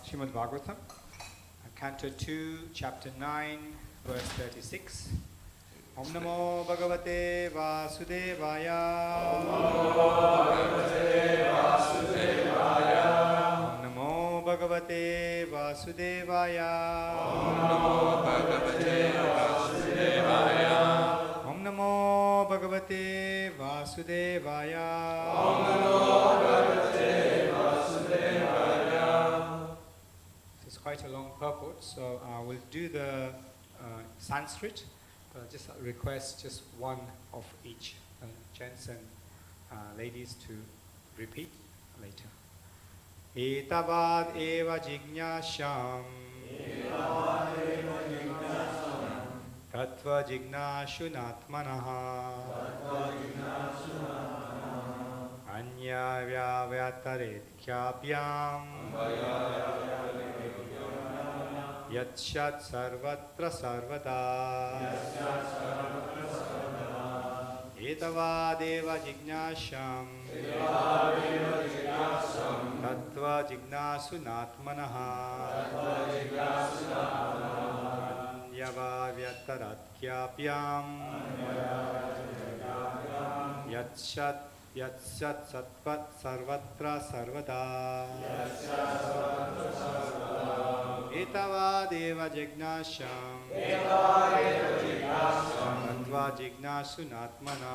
Srimad Bhagavatam, Canto 2, Chapter 9, verse 36. Om Namo Bhagavate Vasudevaya. Om Namo Bhagavate Vasudevaya. Om Namo Bhagavate Vasudevaya. Om Namo Bhagavate Vasudevaya. Om Namo Bhagavate Vasudevaya. Om Namo Bhagavate Vasudevaya. It's quite a long purport, so we'll do the Sanskrit. Just request just one of each, gents and ladies, to repeat later. Etavad eva jignasham tattva jignashunatmanaha anya vyavataret khyapyam Yatshat sarvatra sarvada Etavadeva jignasham Tattva jignasunatmanaha Anyavavyataratkyapyam Yatshat sattvat sarvatra sarvada Etavadeva jignasham Tattva jignasunatmana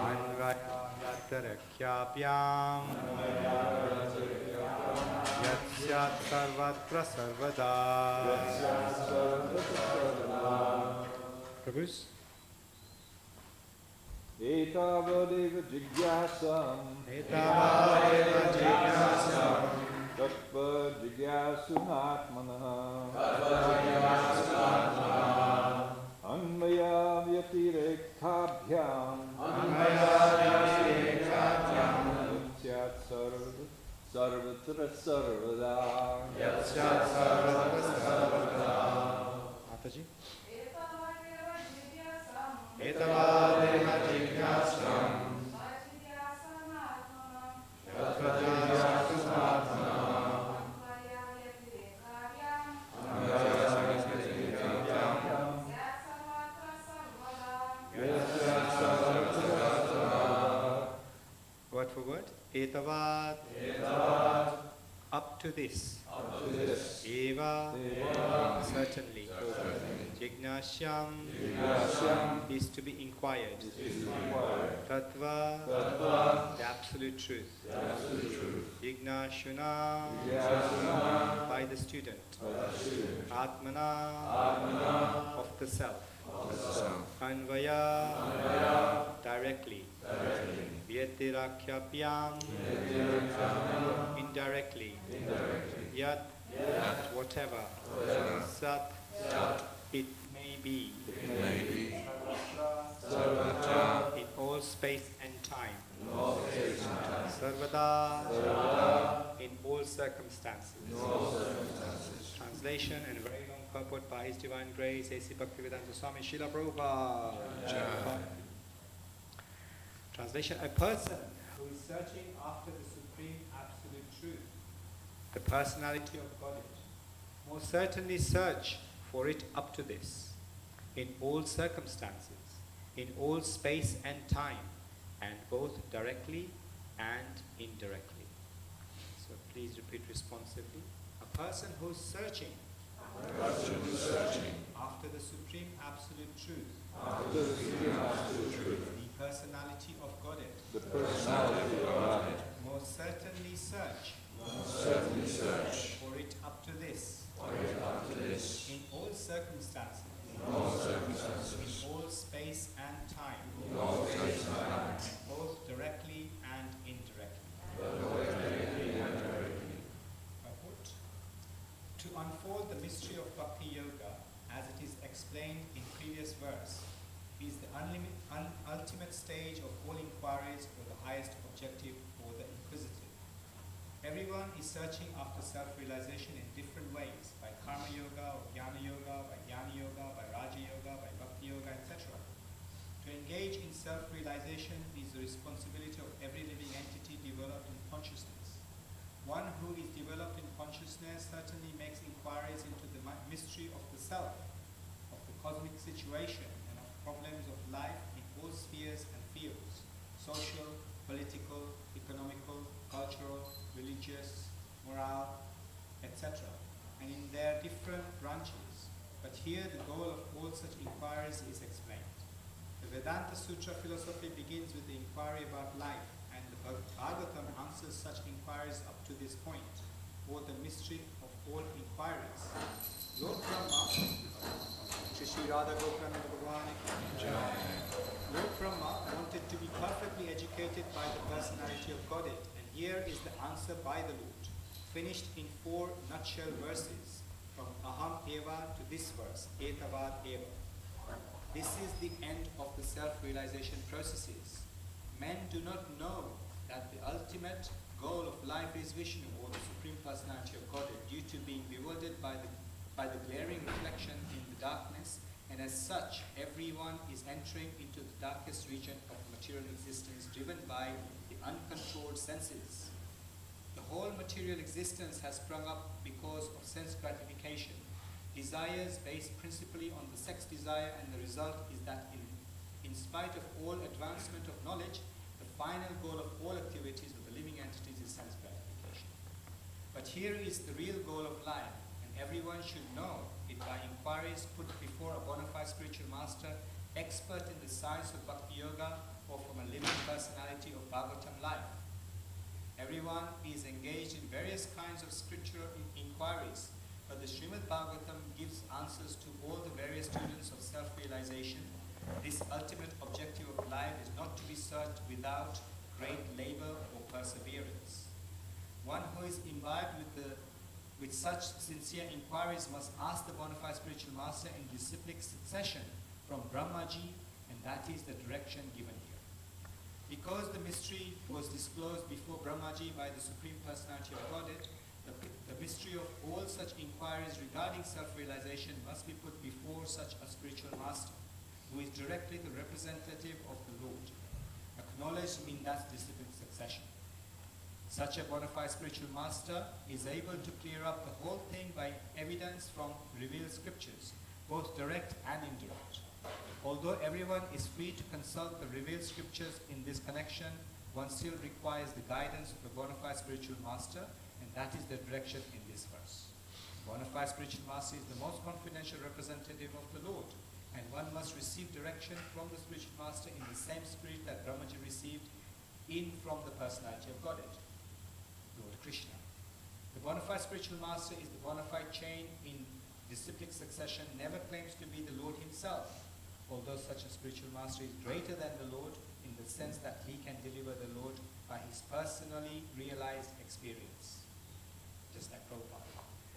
Anvayatarakhyapyam Yatshat sarvatra sarvada. Prabhus? Etavadeva jigyasam Tattva jigyasunatmana Anmaya vyatirekhabhyam Yatshat sarvatra sarvada. Mataji? Etavadeva jignasam Tattva jignasunatmana Word for word. Etavad. Up to this. Eva. Certainly. Jignashyam. Is to be inquired. Tattva. The absolute truth. Jignashuna. By the student. Atmana. Of the self. Anvaya. Directly. Vyatirakhyapyam. Indirectly. Yat. Whatever. Sat. It may be. In all space and time. Sarvada. In all circumstances. Translation and very long purport by His Divine Grace A.C. Bhaktivedanta Swami Srila Prabhupada. Translation: a person who is searching after the Supreme Absolute Truth, the personality of Godhead, most certainly search for it up to this, in all circumstances, in all space and time, and both directly and indirectly. So please repeat responsively. A person who is searching after the Supreme Absolute Truth, the personality of Godhead, most certainly search for it up to this, in all circumstances, in all space and time, both directly and indirectly. Purport: to unfold the mystery of Bhakti Yoga as it is explained in previous verse is the ultimate stage of all inquiries for the highest objective for the inquisitive. Everyone is searching after self-realization in different ways, by karma yoga, or jnana yoga, by jnana yoga, by raja yoga, by bhakti yoga, etc. To engage in self-realization is the responsibility of every living entity developed in consciousness. itself, of the cosmic situation and of problems of life in all spheres and fields, social, political, economical, cultural, religious, moral, etc., and in their different branches. But here the goal of all such inquiries is explained. The Vedanta Sutra philosophy begins with the inquiry about life, and the Bhagavatam answers such inquiries up to this point, or the mystery of all inquiries. Lord Brahma, Shri Radha Goprananda Bhagwan, Lord Brahma wanted to be perfectly educated by the personality of Godhead, and here is the answer by the Lord, finished in 4 nutshell verses, from Aham Eva to this verse, Etavad Eva. This is the end of the self-realization processes. Men do not know that the ultimate goal of life is Vishnu, or the Supreme Personality of Godhead, due to being bewildered by the glaring reflection in the darkness, and as such, everyone is entering into the darkest region of material existence, driven by the uncontrolled senses. The whole material existence has sprung up because of sense gratification, desires based principally on the sex desire, and the result is that in spite of all advancement of knowledge, the final goal of all activities of the living entities is sense gratification. But here is the real goal of life, and everyone should know it by inquiries put before a bona fide spiritual master, expert in the science of Bhakti Yoga, or from a living personality of Bhagavatam life. Everyone is engaged in various kinds of spiritual inquiries, but the Srimad Bhagavatam gives answers to all the various students of self-realization. This ultimate objective of life is not to be searched without great labor or perseverance. One who is imbibed with such sincere inquiries must ask the bona fide spiritual master in disciplic succession from Brahmaji, and that is the direction given here. Because the mystery was disclosed before Brahmaji by the Supreme Personality of Godhead, the mystery of all such inquiries regarding self-realization must be put before such a spiritual master, who is directly the representative of the Lord, acknowledged in that disciplic succession. Such a bona fide spiritual master is able to clear up the whole thing by evidence from revealed scriptures, both direct and indirect. Although everyone is free to consult the revealed scriptures in this connection, one still requires the guidance of the bona fide spiritual master, and that is the direction in this verse. The bona fide spiritual master is the most confidential representative of the Lord, and one must receive direction from the spiritual master in the same spirit that Brahmaji received in from the personality of Godhead, Lord Krishna. The bona fide spiritual master is the bona fide chain in disciplic succession, never claims to be the Lord himself, although such a spiritual master is greater than the Lord in the sense that he can deliver the Lord by his personally realized experience. Just like Prabhupada.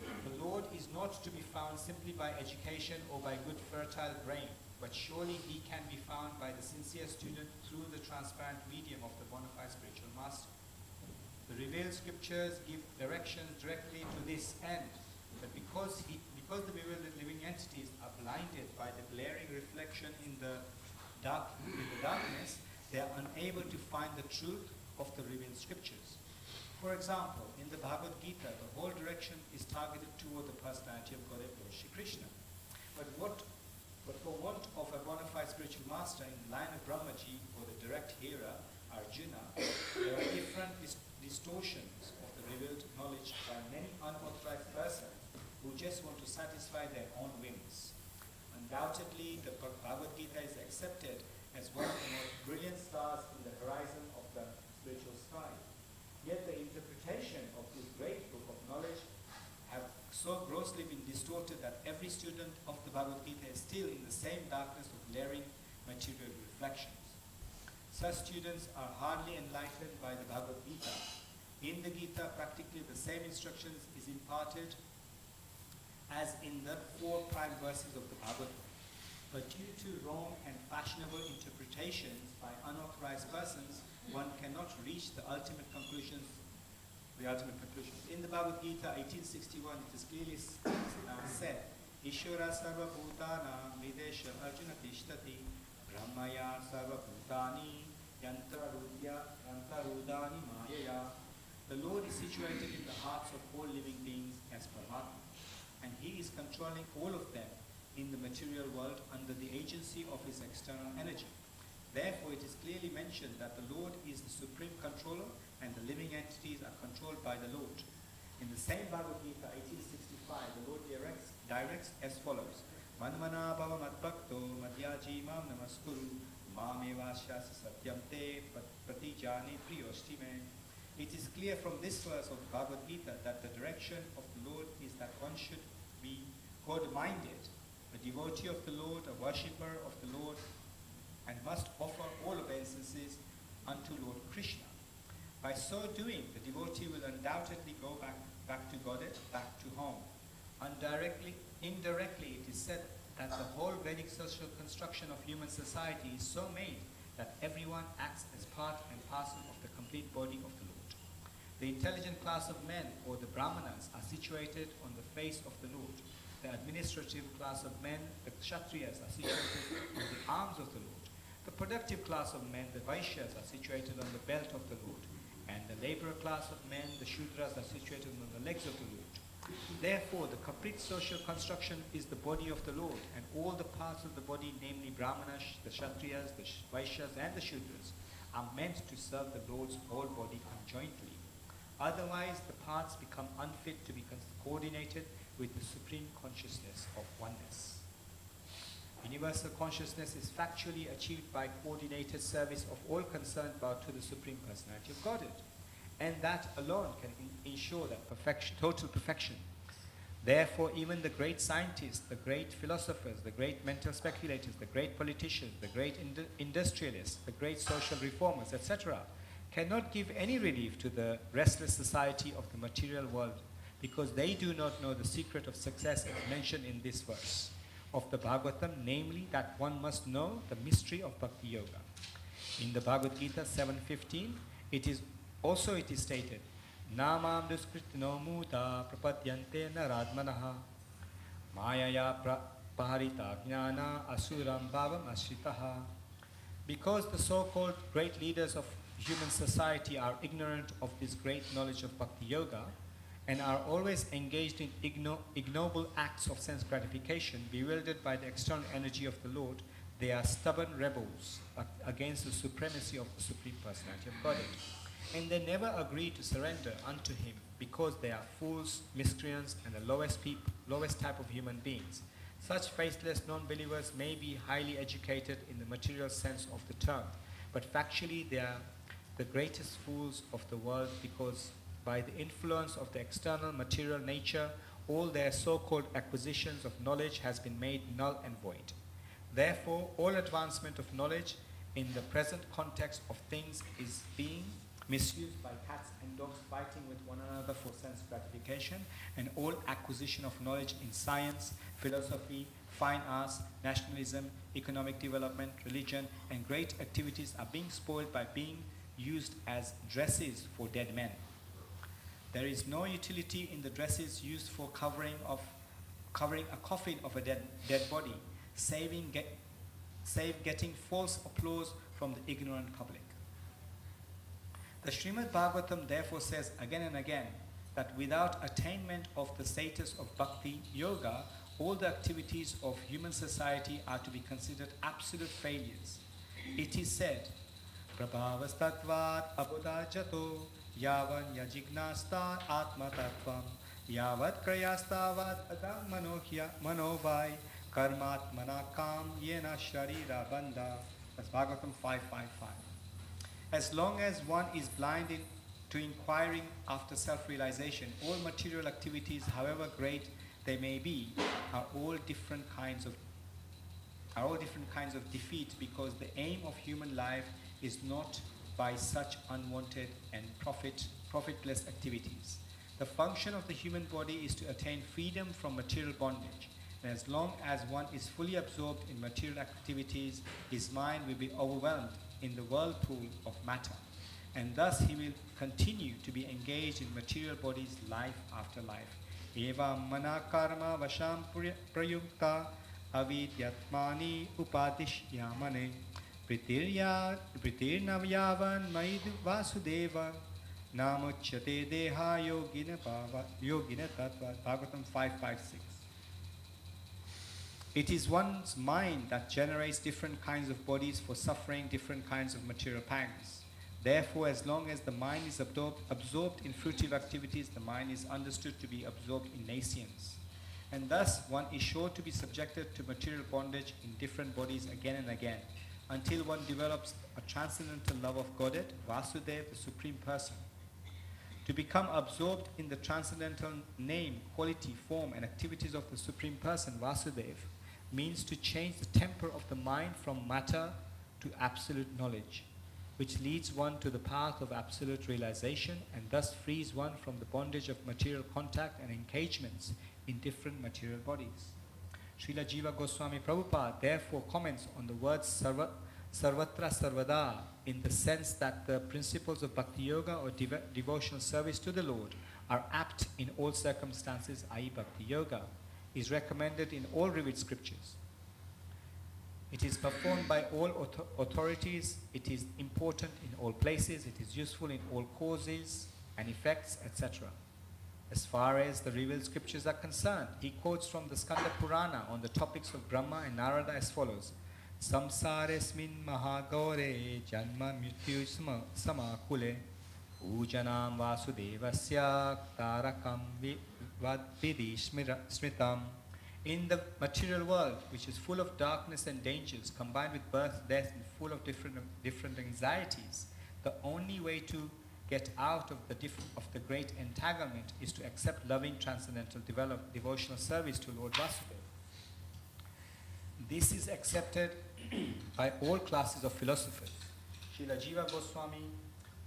The Lord is not to be found simply by education or by good fertile brain, but surely he can be found by the sincere student through the transparent medium of the bona fide spiritual master. The revealed scriptures give directions directly to this end, but because the bewildered living entities are blinded by the glaring reflection in the darkness, they are unable to find the truth of the revealed scriptures. For example, in the Bhagavad Gita, the whole direction is targeted toward the personality of Godhead, Lord Shri Krishna. But for want of a bona fide spiritual master in the line of Brahmaji or the direct hearer, Arjuna, there are different distortions of the revealed knowledge by many unauthorized persons who just want to satisfy their own whims. Undoubtedly, the Bhagavad Gita is accepted as one of the most brilliant stars in the horizon of the spiritual sky. Yet the interpretation of this great book of knowledge have so grossly been distorted that every student of the Bhagavad Gita is still in the same darkness of glaring material reflections. Such students are hardly enlightened by the Bhagavad Gita. In the Gita, practically the same instructions is imparted as in the 4 prime verses of the Bhagavad. But due to wrong and fashionable interpretations by unauthorized persons, one cannot reach the ultimate conclusions. In the Bhagavad Gita 1861, it is clearly said, Ishvara sarva bhutana videsha arjuna tishtati brahmaya sarva bhutani yantarudani mayaya. The Lord is situated in the hearts of all living beings as Paramatma, and he is controlling all of them in the material world under the agency of his external energy. Therefore, it is clearly mentioned that the Lord is the supreme controller and the living entities are controlled by the Lord. In the same Bhagavad Gita 1865, the Lord directs as follows: Manmana bhava madbhakto madhyaji mam namaskuru mamevashyasa satyam te pratijani priyostime. It is clear from this verse of Bhagavad Gita that the direction of the Lord is that one should be God-minded, a devotee of the Lord, a worshipper of the Lord, and must offer all obeisances unto Lord Krishna. By so doing, the devotee will undoubtedly go back to Godhead, back to home. Indirectly, it is said that the whole Vedic social construction of human society is so made that everyone acts as part and parcel of the complete body of the Lord. The intelligent class of men, or the Brahmanas, are situated on the face of the Lord. The administrative class of men, the Kshatriyas, are situated on the arms of the Lord. The productive class of men, the Vaishyas, are situated on the belt of the Lord. And the laborer class of men, the Shudras, are situated on the legs of the Lord. Therefore, the complete social construction is the body of the Lord, and all the parts of the body, namely Brahmanas, the Kshatriyas, the Vaishyas, and the Shudras, are meant to serve the Lord's whole body conjointly. Otherwise, the parts become unfit to be coordinated with the supreme consciousness of oneness. Universal consciousness is factually achieved by coordinated service of all concerned about to the Supreme Personality of Godhead, and that alone can ensure that total perfection. Therefore, even the great scientists, the great philosophers, the great mental speculators, the great politicians, the great industrialists, the great social reformers, etc., cannot give any relief to the restless society of the material world, because they do not know the secret of success as mentioned in this verse of the Bhagavatam, namely that one must know the mystery of Bhakti Yoga. In the Bhagavad Gita 7:15, it is stated, Namam duskritino muta prapadyante naradmanaha mayaya paharita jnana asuram bhavam ashritaha. Because the so-called great leaders of human society are ignorant of this great knowledge of Bhakti Yoga and are always engaged in ignoble acts of sense gratification, bewildered by the external energy of the Lord, they are stubborn rebels against the supremacy of the Supreme Personality of Godhead. And they never agree to surrender unto Him because they are fools, miscreants, and the lowest type of human beings. Such faithless non-believers may be highly educated in the material sense of the term, but factually they are the greatest fools of the world, because by the influence of the external material nature, all their so-called acquisitions of knowledge has been made null and void. Therefore, all advancement of knowledge in the present context of things is being misused by cats and dogs fighting with one another for sense gratification, and all acquisition of knowledge in science, philosophy, fine arts, nationalism, economic development, religion, and great activities are being spoiled by being used as dresses for dead men. There is no utility in the dresses used for covering a coffin of a dead body, save getting false applause from the ignorant public. The Srimad Bhagavatam therefore says again and again that without attainment of the status of Bhakti Yoga, all the activities of human society are to be considered absolute failures. It is said, Prabhavastatvat abhudajato yavan yajignasta atma tattvam yavat krayastavat adam manovai karmatmana kam yena sharira bandha. That's Bhagavatam 5.5.5. As long as one is blind to inquiring after self-realization, all material activities, however great they may be, are all different kinds of defeat, because the aim of human life is not by such unwanted and profitless activities. The function of the human body is to attain freedom from material bondage. And as long as one is fully absorbed in material activities, his mind will be overwhelmed in the whirlpool of matter. And thus he will continue to be engaged in material bodies life after life. Eva mana karma vasham prayukta avidyatmani upadishyamane pritirnavyavan maidu vasudeva namuchyate deha yogina tattva. Bhagavatam 5.5.6. It is one's mind that generates different kinds of bodies for suffering different kinds of material pangs. Therefore, as long as the mind is absorbed in fruitive activities, the mind is understood to be absorbed in nescience. And thus, one is sure to be subjected to material bondage in different bodies again and again, until one develops a transcendental love of Godhead, Vasudeva, the Supreme Person. To become absorbed in the transcendental name, quality, form, and activities of the Supreme Person, Vasudeva, means to change the temper of the mind from matter to absolute knowledge, which leads one to the path of absolute realization and thus frees one from the bondage of material contact and engagements in different material bodies. Srila Jiva Goswami Prabhupada therefore comments on the words Sarvatra Sarvada in the sense that the principles of Bhakti Yoga or devotional service to the Lord are apt in all circumstances, i.e. Bhakti Yoga is recommended in all revealed scriptures. It is performed by all authorities, it is important in all places, it is useful in all causes and effects, etc. As far as the revealed scriptures are concerned, he quotes from the Skanda Purana on the topics of Brahma and Narada as follows. Samsaresmin mahagaure janma mrityu samakule ujanam vasudevasya tarakam vadvidi smritam. In the material world, which is full of darkness and dangers, combined with birth, death, and full of different anxieties, the only way to get out of the great entanglement is to accept loving, transcendental, devotional service to Lord Vasudeva. This is accepted by all classes of philosophers. Srila Jiva Goswami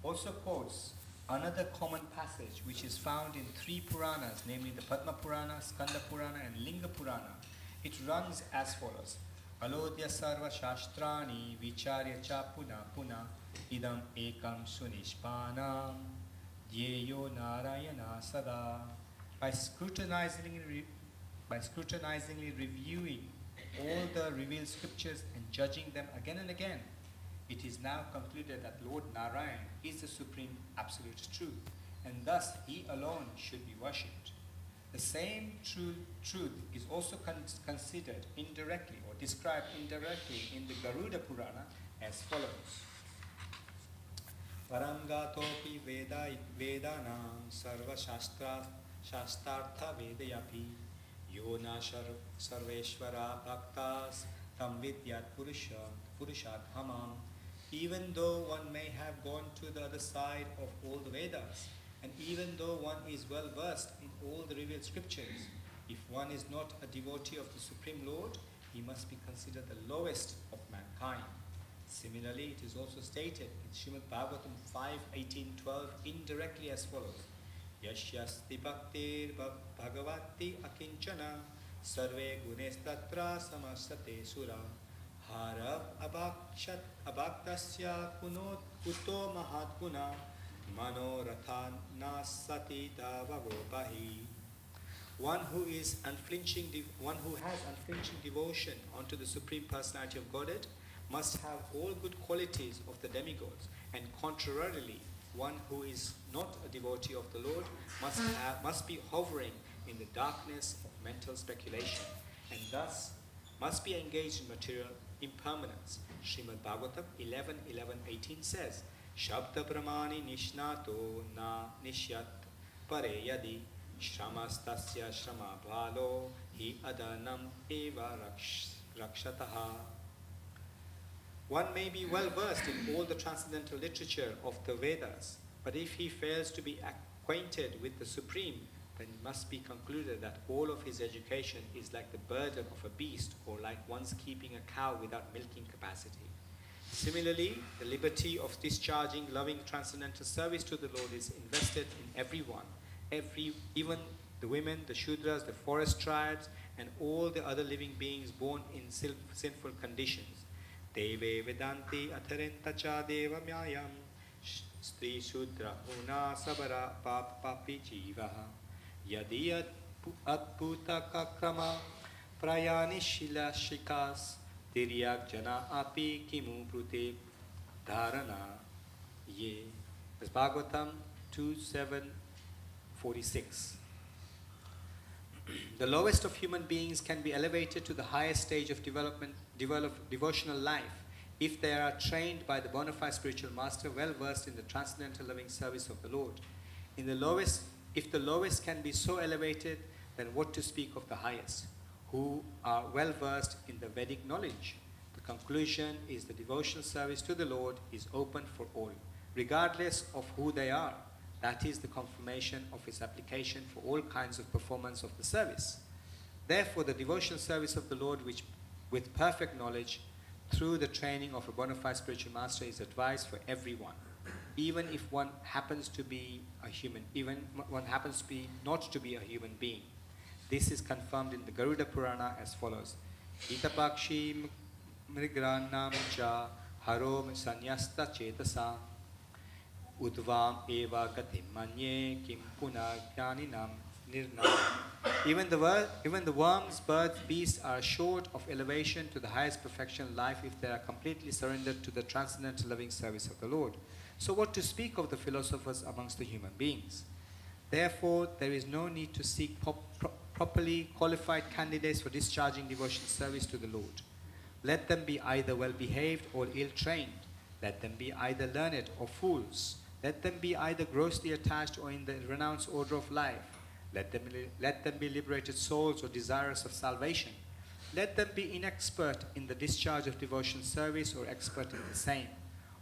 also quotes another common passage which is found in three Puranas, namely the Padma Purana, Skanda Purana, and Linga Purana. It runs as follows. Alodya sarva shastrani vicharya cha puna puna idam ekam sunishpanam yeyo narayana sada. By scrutinizingly reviewing all the revealed scriptures and judging them again and again, it is now concluded that Lord Narayan is the supreme absolute truth, and thus he alone should be worshipped. The same truth is also considered indirectly or described indirectly in the Garuda Purana as follows. Parangatopi vedanam sarva shastartha vedayapi yona sarveshvara bhaktas tam vidyat purushat hamam. Even though one may have gone to the other side of all the Vedas, and even though one is well versed in all the revealed scriptures, if one is not a devotee of the Supreme Lord, he must be considered the lowest of mankind. Similarly, it is also stated in Srimad Bhagavatam 5:18-12 indirectly as follows. Yashyasti bhaktir bhagavati akinchana sarve gunestatra samasate sura hara abhaktasya kuto mahatguna manorathana sati davagopahi. One who has unflinching devotion unto the Supreme Personality of Godhead must have all good qualities of the demigods, and contrarily, one who is not a devotee of the Lord must be hovering in the darkness of mental speculation, and thus must be engaged in material impermanence. Srimad Bhagavatam 11:18 says, Shabda Brahmani Nishnato na nishyat pare yadi shramastasya shrama bhalo hi adanam eva rakshataha. One may be well versed in all the transcendental literature of the Vedas, but if he fails to be acquainted with the Supreme, then it must be concluded that all of his education is like the burden of a beast, or like one's keeping a cow without milking capacity. Similarly, the liberty of discharging loving transcendental service to the Lord is invested in everyone, even the women, the Shudras, the forest tribes, and all the other living beings born in sinful conditions. Deve Vedanti Atharenta Cha Deva Myayam Stri Shudra Una Sabara Papi Jivaha Yadiyat Adbhuta Kakrama Prayani Shila Shikas Tiryak Jana Api Kimu Prute Dharana Ye. That's Bhagavatam 2:7-46. The lowest of human beings can be elevated to the highest stage of devotional life if they are trained by the bona fide spiritual master well versed in the transcendental loving service of the Lord. If the lowest can be so elevated, then what to speak of the highest, who are well versed in the Vedic knowledge? The conclusion is the devotional service to the Lord is open for all, regardless of who they are. That is the confirmation of its application for all kinds of performance of the service. Therefore, the devotional service of the Lord, which with perfect knowledge, through the training of a bona fide spiritual master, is advised for everyone, even if one happens to be not to be a human being. This is confirmed in the Garuda Purana as follows: Itapakshi mrigranam cha harom sanyasta chetasa udvam eva gatim manye kim puna jnaninam nirnam. Even the worms, birds, beasts are assured of elevation to the highest perfection of life if they are completely surrendered to the transcendental loving service of the Lord. So what to speak of the philosophers amongst the human beings? Therefore, there is no need to seek properly qualified candidates for discharging devotional service to the Lord. Let them be either well-behaved or ill-trained. Let them be either learned or fools. Let them be either grossly attached or in the renounced order of life. Let them be liberated souls or desirous of salvation. Let them be inexpert in the discharge of devotional service or expert in the same.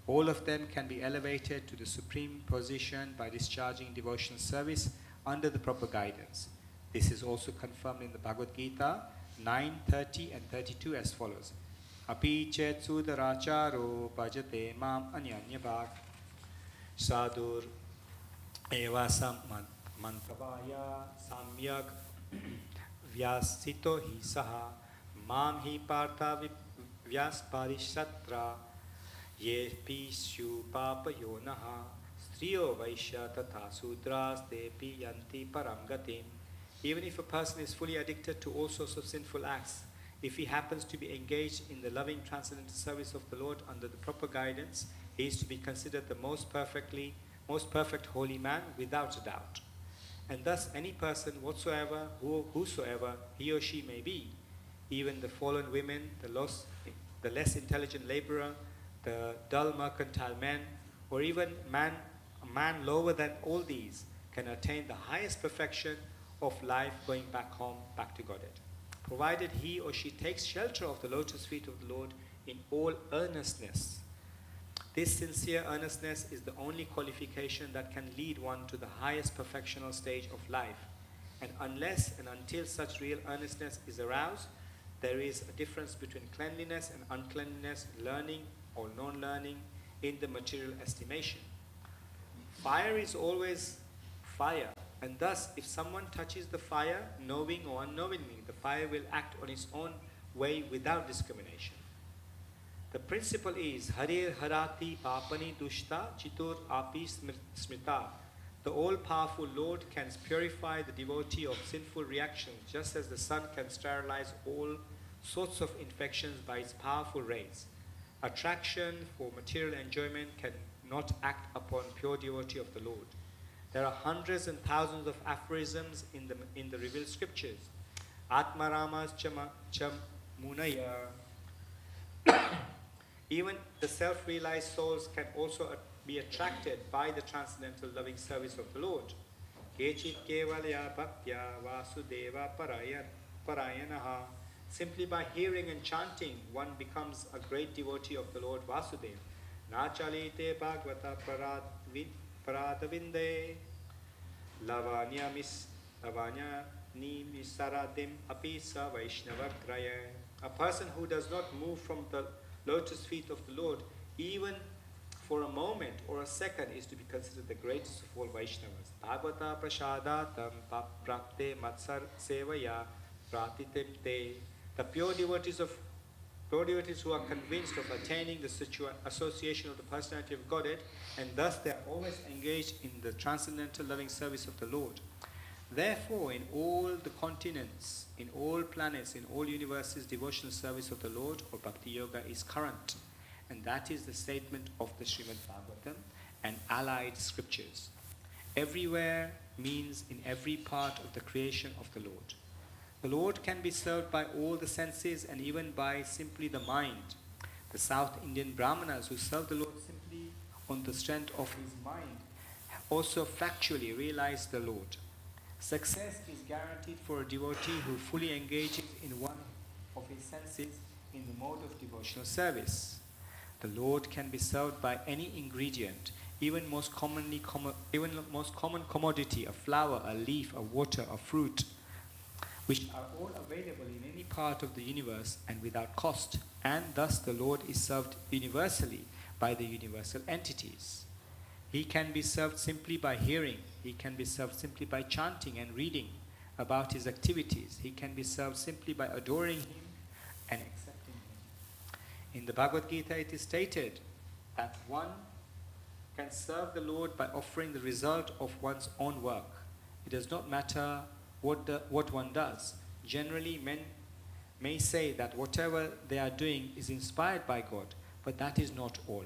All of them can be elevated to the supreme position by discharging devotional service under the proper guidance. This is also confirmed in the Bhagavad Gita 9:30 and 32 as follows: Api chet sudaracharo bhajate mam anyanyabhak sadur evasam mantavaya samyak vyasito hi saha mam hi partha vyasparishatra ye pishu papayo naha striyo vaishya tatha sudras depi yanti paramgatim. Even if a person is fully addicted to all sorts of sinful acts, if he happens to be engaged in the loving transcendental service of the Lord under the proper guidance, he is to be considered the most perfect holy man without a doubt. And thus any person whatsoever, whosoever he or she may be, even the fallen women, the less intelligent laborer, the dull mercantile man, or even a man lower than all these, can attain the highest perfection of life going back home, back to Godhead, provided he or she takes shelter of the lotus feet of the Lord in all earnestness. This sincere earnestness is the only qualification that can lead one to the highest perfectional stage of life. And unless and until such real earnestness is aroused, there is a difference between cleanliness and uncleanliness, learning or non-learning in the material estimation. Fire is always fire, and thus if someone touches the fire, knowing or unknowingly, the fire will act on its own way without discrimination. The principle is Harir Harati Papani Dushta Chitur Api Smrita. The all-powerful Lord can purify the devotee of sinful reactions, just as the sun can sterilize all sorts of infections by its powerful rays. Attraction for material enjoyment cannot act upon pure devotee of the Lord. There are hundreds and thousands of aphorisms in the revealed scriptures. Atmaramas Chamunaya. Even the self-realized souls can also be attracted by the transcendental loving service of the Lord. Kechit kevalya bhaktya vasudeva parayanaha. Simply by hearing and chanting, one becomes a great devotee of the Lord Vasudeva. Nachalite bhagavata paradavinde lavanya ni misaradim apisa vaishnavakraya. A person who does not move from the lotus feet of the Lord, even for a moment or a second, is to be considered the greatest of all Vaishnavas. Bhagavata prasadatam prapte matsar sevaya pratitim te. The pure devotees who are convinced of attaining the association of the personality of Godhead, and thus they are always engaged in the transcendental loving service of the Lord. Therefore, in all the continents, in all planets, in all universes, devotional service of the Lord or Bhakti Yoga is current. And that is the statement of the Srimad Bhagavatam and allied scriptures. Everywhere means in every part of the creation of the Lord. The Lord can be served by all the senses and even by simply the mind. The South Indian Brahmanas who serve the Lord simply on the strength of his mind also factually realize the Lord. Success is guaranteed for a devotee who fully engages in one of his senses in the mode of devotional service. The Lord can be served by any ingredient, even most common commodity, a flower, a leaf, a water, a fruit, which are all available in any part of the universe and without cost, and thus the Lord is served universally by the universal entities. He can be served simply by hearing. He can be served simply by chanting and reading about his activities. He can be served simply by adoring him and accepting him. In the Bhagavad Gita it is stated that one can serve the Lord by offering the result of one's own work. It does not matter what one does. Generally, men may say that whatever they are doing is inspired by God, but that is not all.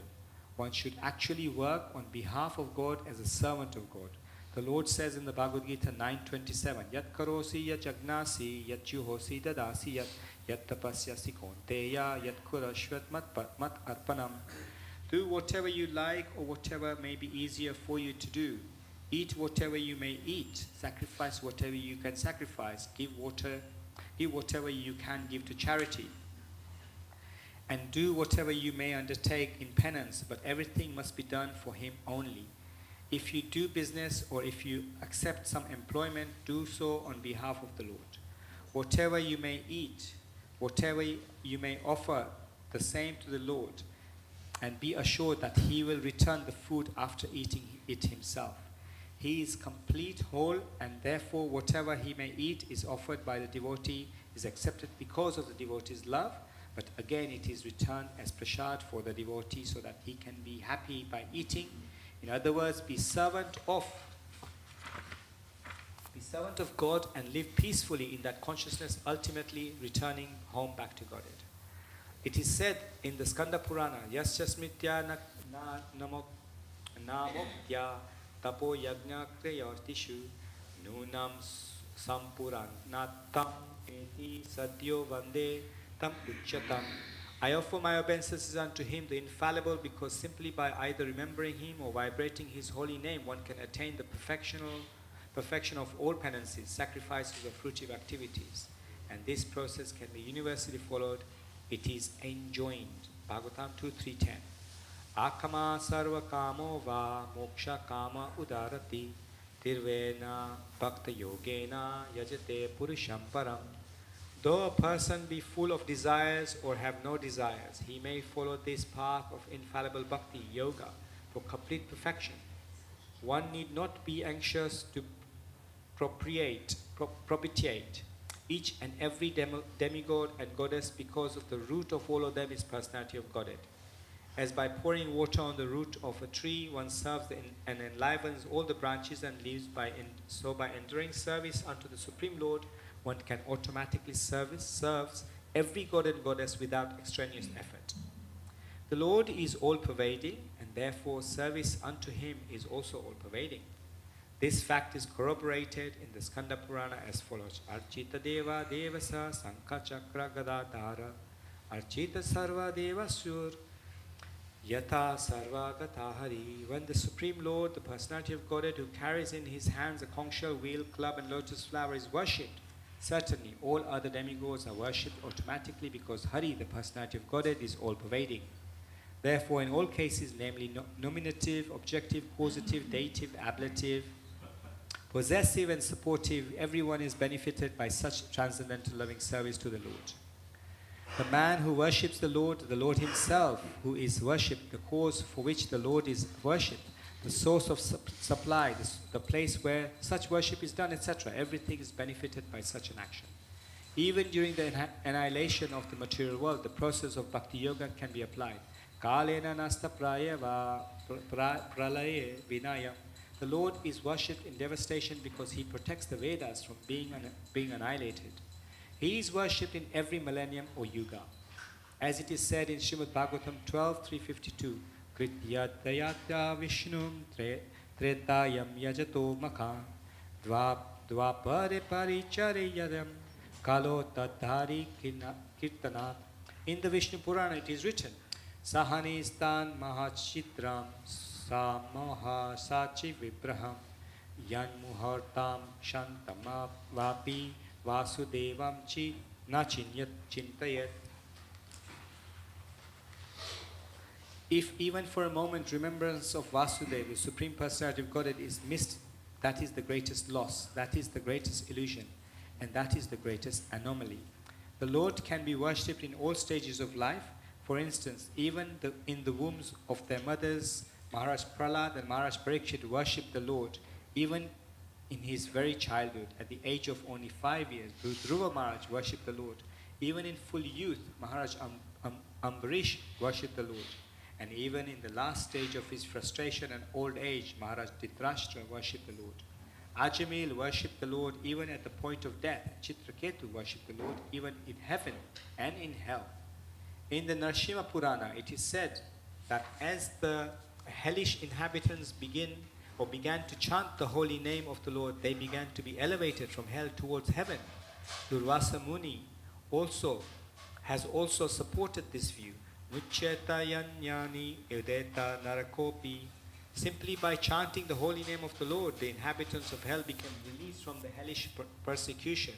One should actually work on behalf of God as a servant of God. The Lord says in the Bhagavad Gita 9:27, Yat karosi yat jagnasi yat juhosi dadasi yat tapasyasi konteya yat kurashvat mat arpanam. Do whatever you like or whatever may be easier for you to do. Eat whatever you may eat. Sacrifice whatever you can sacrifice. Give whatever you can give to charity. And do whatever you may undertake in penance, but everything must be done for him only. If you do business or if you accept some employment, do so on behalf of the Lord. Whatever you may eat, whatever you may offer, the same to the Lord, and be assured that he will return the food after eating it himself. He is complete, whole, and therefore whatever he may eat is offered by the devotee, is accepted because of the devotee's love, but again it is returned as prasad for the devotee so that he can be happy by eating. In other words, be servant of God and live peacefully in that consciousness, ultimately returning home back to Godhead. It is said in the Skanda Purana, Yasya Smitya Namokya Tapo Yagna Kriyatishu Nunam Sampuranatam Eti Sadyo Vande Tam Uchatam. I offer my obeisances unto him, the infallible, because simply by either remembering him or vibrating his holy name, one can attain the perfection of all penances, sacrifices, or fruitive activities. And this process can be universally followed. It is enjoined. Bhagavatam 2.3.10. Akama sarva kamo va moksha kama udarati tirvena bhakta yogena yajate purusham param. Though a person be full of desires or have no desires, he may follow this path of infallible bhakti yoga for complete perfection. One need not be anxious to propitiate each and every demigod and goddess, because of the root of all of them is personality of Godhead. As by pouring water on the root of a tree, one serves and enlivens all the branches and leaves, so by enduring service unto the Supreme Lord, one can automatically serves every god and goddess without extraneous effort. The Lord is all-pervading, and therefore service unto him is also all-pervading. This fact is corroborated in the Skanda Purana as follows. Archita Deva Devasa Sankha Chakra Gadadhara Archita Sarva Devasur Yata Sarva Gata Hari. When the Supreme Lord, the personality of Godhead, who carries in his hands a conch shell, wheel, club and lotus flower, is worshipped, certainly all other demigods are worshipped automatically, because Hari, the personality of Godhead, is all-pervading. Therefore, in all cases, namely nominative, objective, causative, dative, ablative, possessive and supportive, everyone is benefited by such transcendental loving service to the Lord. The man who worships the Lord himself, who is worshipped, the cause for which the Lord is worshipped, the source of supply, the place where such worship is done, etc. Everything is benefited by such an action. Even during the annihilation of the material world, the process of bhakti yoga can be applied. Kalena nasta prayava pralaye vinayam. The Lord is worshipped in devastation because he protects the Vedas from being annihilated. He is worshipped in every millennium or yuga. As it is said in Srimad Bhagavatam 12.352, Kritya dayatya vishnum tretayam yajato makha dvapare parichareyadam Kalo Tadhari Kirtana. In the Vishnu Purana it is written, Sahanistan Mahachitram Samaha Sachi Vibraham Yan Muhartam Shantama Vapi Vasudevam Chi Nachinyat Chintayat. If even for a moment remembrance of Vasudeva, the Supreme Personality of Godhead, is missed, that is the greatest loss, that is the greatest illusion, and that is the greatest anomaly. The Lord can be worshipped in all stages of life. For instance, even in the wombs of their mothers, Maharaj Prahlad and Maharaj Parikshit worshipped the Lord, even in his very childhood. At the age of only 5 years, Dhruva Maharaj worshipped the Lord. Even in full youth, Maharaj Ambarish worshipped the Lord. And even in the last stage of his frustration and old age, Maharaj Dhritarashtra worshipped the Lord. Ajamil worshipped the Lord even at the point of death. Chitraketu worshipped the Lord even in heaven and in hell. In the Narsimha Purana, it is said that as the hellish inhabitants began to chant the holy name of the Lord, they began to be elevated from hell towards heaven. Durvasa Muni has also supported this view. Muccheta yanyani udeta narakopi. Simply by chanting the holy name of the Lord, the inhabitants of hell became released from the hellish persecution.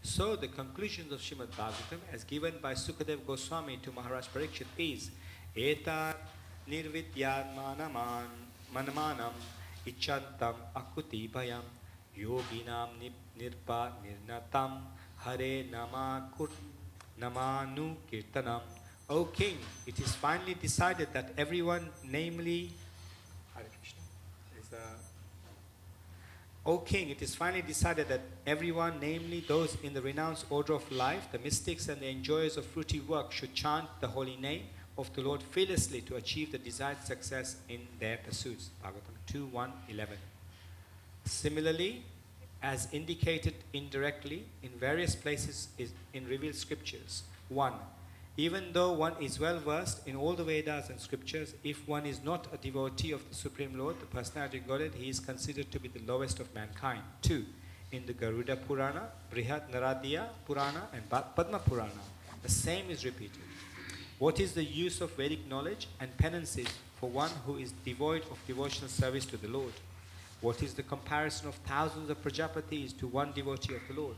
So the conclusions of Srimad Bhagavatam, as given by Sukadev Goswami to Maharaj Parikshit, is Eta nirvidyad manamanam ichantam akuti bhayam yoginam nirpa nirnatam hare namanu kirtanam. O King, it is finally decided that everyone, namely Hare Krishna, O King, it is finally decided that everyone, namely those in the renounced order of life, the mystics and the enjoyers of fruity work, should chant the holy name of the Lord fearlessly to achieve the desired success in their pursuits. Bhagavatam 2:1-11. Similarly, as indicated indirectly in various places in revealed scriptures, 1. Even though one is well versed in all the Vedas and scriptures, if one is not a devotee of the Supreme Lord, the Personality of Godhead, he is considered to be the lowest of mankind. 2. In the Garuda Purana, Brihat Naradiya Purana, and Padma Purana, the same is repeated. What is the use of Vedic knowledge and penances for one who is devoid of devotional service to the Lord? What is the comparison of thousands of Prajapatis to one devotee of the Lord?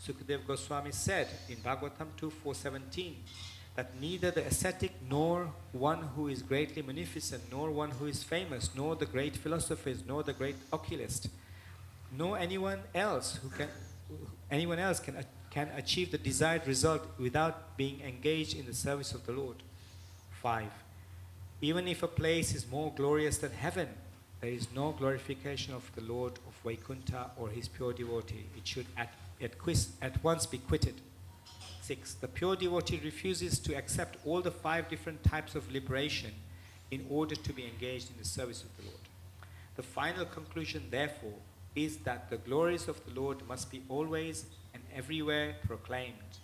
Sukadev Goswami said in Bhagavatam 2:4-17 that neither the ascetic nor one who is greatly munificent, nor one who is famous, nor the great philosophers, nor the great oculist, nor anyone else can achieve the desired result without being engaged in the service of the Lord. 5. Even if a place is more glorious than heaven, there is no glorification of the Lord of Vaikuntha or his pure devotee. It should at once be quitted. 6. The pure devotee refuses to accept all the 5 different types of liberation in order to be engaged in the service of the Lord. The final conclusion, therefore, is that the glories of the Lord must be always and everywhere proclaimed.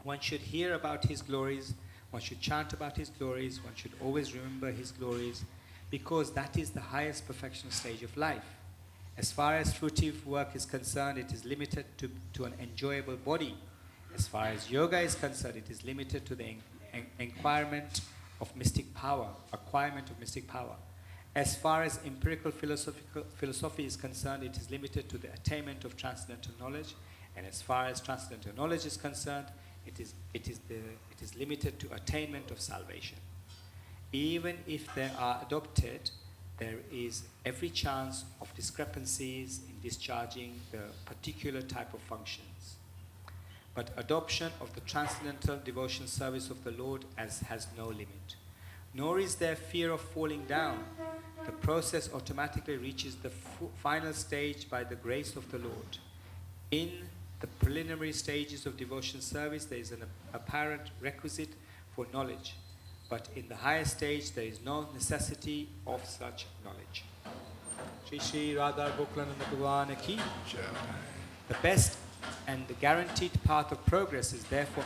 One should hear about his glories, one should chant about his glories, one should always remember his glories, because that is the highest perfection stage of life. As far as fruitive work is concerned, it is limited to an enjoyable body. As far as yoga is concerned, it is limited to the acquirement of mystic power. As far as empirical philosophy is concerned, it is limited to the attainment of transcendental knowledge. And as far as transcendental knowledge is concerned, it is limited to attainment of salvation. Even if they are adopted, there is every chance of discrepancies in discharging the particular type of functions. But adoption of the transcendental devotion service of the Lord has no limit. Nor is there fear of falling down. The process automatically reaches the final stage by the grace of the Lord. In the preliminary stages of devotion service, there is an apparent requisite for knowledge. But in the higher stage, there is no necessity of such knowledge. Shri Shri Radha Gokulananda Bhagavana Ki. The best and the guaranteed path of progress is therefore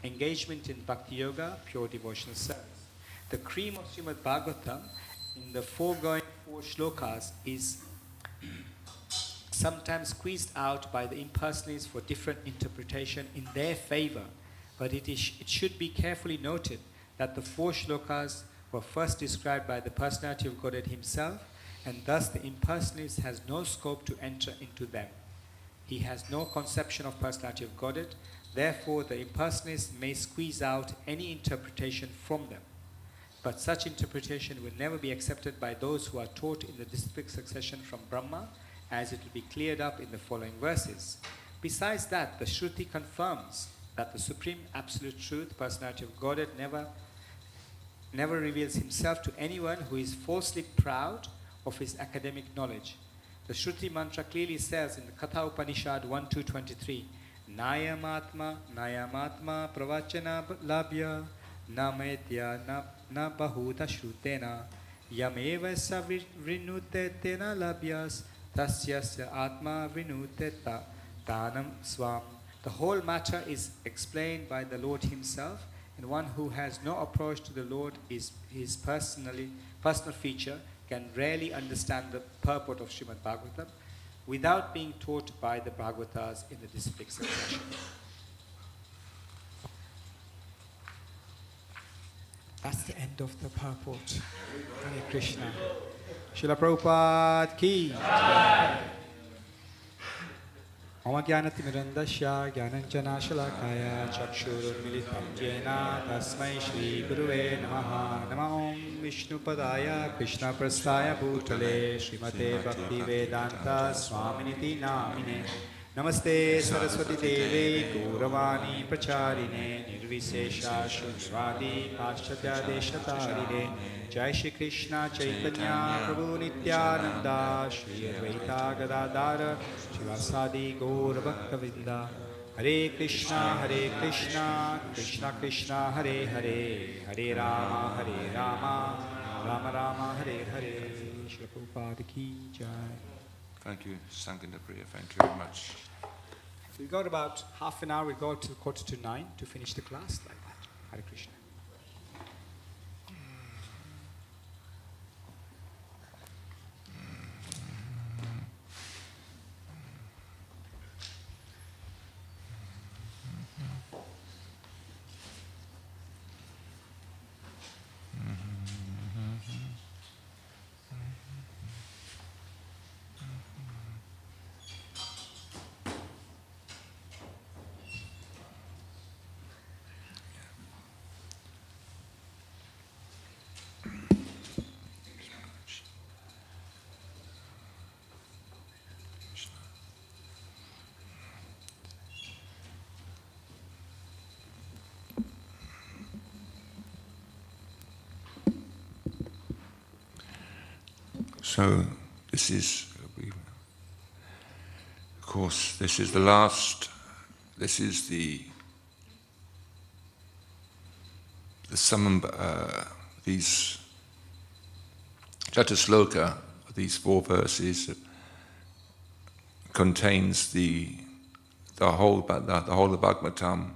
engagement in Bhakti Yoga, pure devotional service. The cream of Srimad Bhagavatam in the foregoing 4 shlokas is sometimes squeezed out by the impersonalists for different interpretation in their favor, but it should be carefully noted that the 4 shlokas were first described by the personality of Godhead himself, and thus the impersonalist has no scope to enter into them. He has no conception of personality of Godhead, therefore the impersonalist may squeeze out any interpretation from them. But such interpretation will never be accepted by those who are taught in the disciplic succession from Brahma, as it will be cleared up in the following verses. Besides that, the Shruti confirms that the Supreme Absolute Truth, personality of Godhead, never reveals himself to anyone who is falsely proud of his academic knowledge. The Shruti mantra clearly says in the Katha Upanishad 1.2.23, Nayamatma pravachana labhya na medya na bahuta shrutena yameva sa vrinute tena labhyas tasyasya atma vrinute tanam swam. The whole matter is explained by the Lord himself, and one who has no approach to the Lord is his personal feature can rarely understand the purport of Srimad Bhagavatam without being taught by the Bhagavatas in the disciplic succession. That's the end of the purport. Hare Krishna. Srila Prabhupada ki. Mama Jnanatimirandasya Jnananjana Shalakaya Chakshurunmilitam Jena Tasmai Shri Guruve Namaha Nama Om Vishnupadaya Krishna Prasthaya Bhutale Srimate Bhaktivedanta Swaminiti Namine Namaste Saraswati Deve Gauravani Pracharine Nirvisesha Shunyavadi Paschatya Deshatarine Jai Shri Krishna Chaitanya Prabhu Nityananda Shri Advaita Gadadara Shivasadi Gaur Bhaktavinda Hare Krishna Krishna Krishna Hare Hare Hare Rama Rama Rama Hare Hare Shri Prabhupada ki Jai. Thank you, Sanghana Priya. Thank you very much. So we've got about half an hour. We'll go till 8:45 to finish the class like that. Hare Krishna. So this is, of course, this is the last, this is the sum, these Chatusloka, these 4 verses, contains the whole of Bhagavatam